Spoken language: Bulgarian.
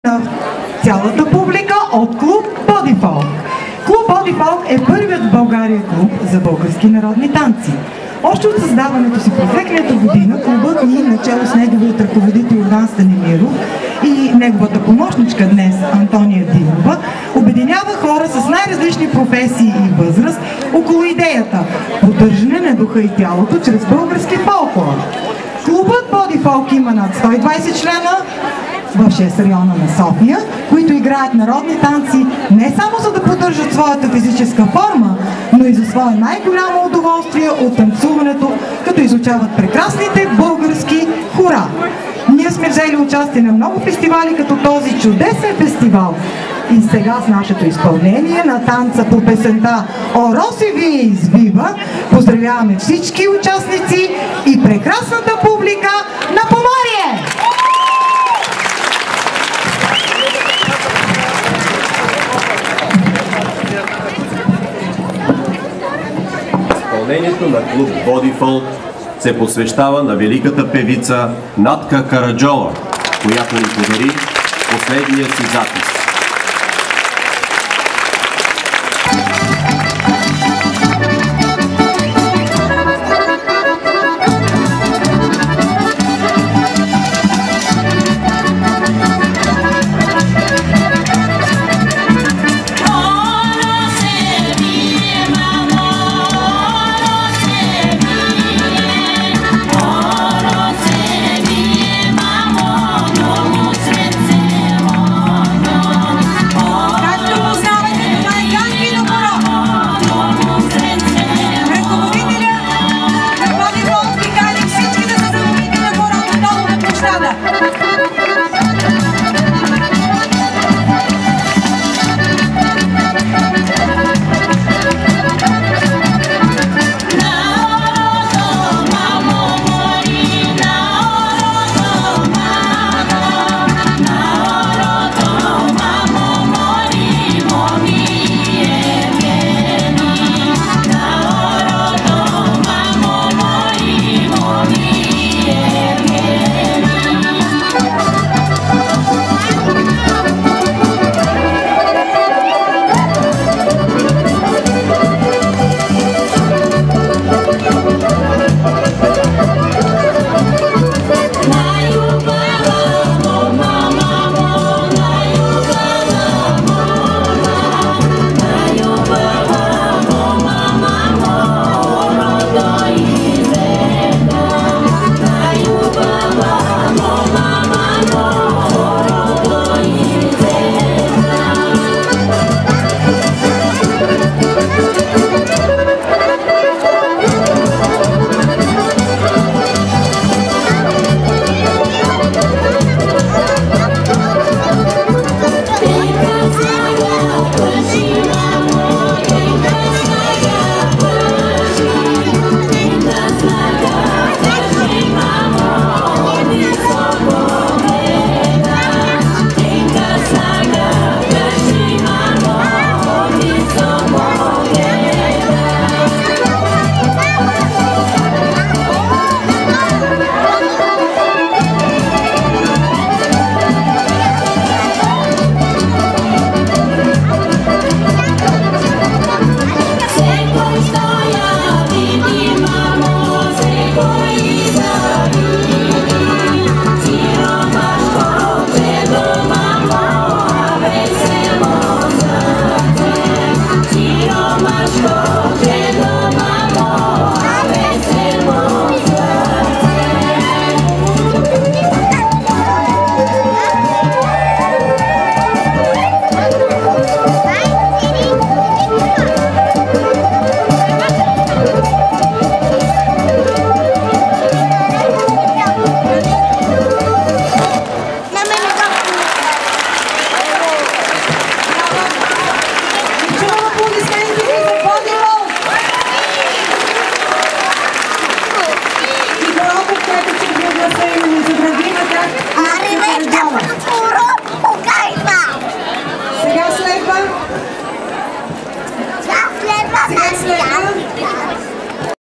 на цялата публика от клуб Бодифолк. Клуб Бодифолк е първият в България клуб за български народни танци. Още от създаването си през 2000 година клубът ни, начало с неговият ръководител Иван Станимиров и неговата помощничка днес Антония Димова, обединява хора с най-различни професии и възраст около идеята поддържане на духа и тялото чрез български фолклор. Клубът Бодифолк има над 120 члена в 6 района на София, които играят народни танци не само за да поддържат своята физическа форма, но и за свое най-голямо удоволствие от танцуването, като изучават прекрасните български хора. Ние сме взели участие на много фестивали, като този чудесен фестивал. И сега с нашето изпълнение на танца по песента "О, Роси вие извива" поздравяваме всички участници и прекрасната публика на Поморие! Изпълнението на клуб Бодифолк се посвещава на великата певица Натка Караджова, която ни подари последния си запис.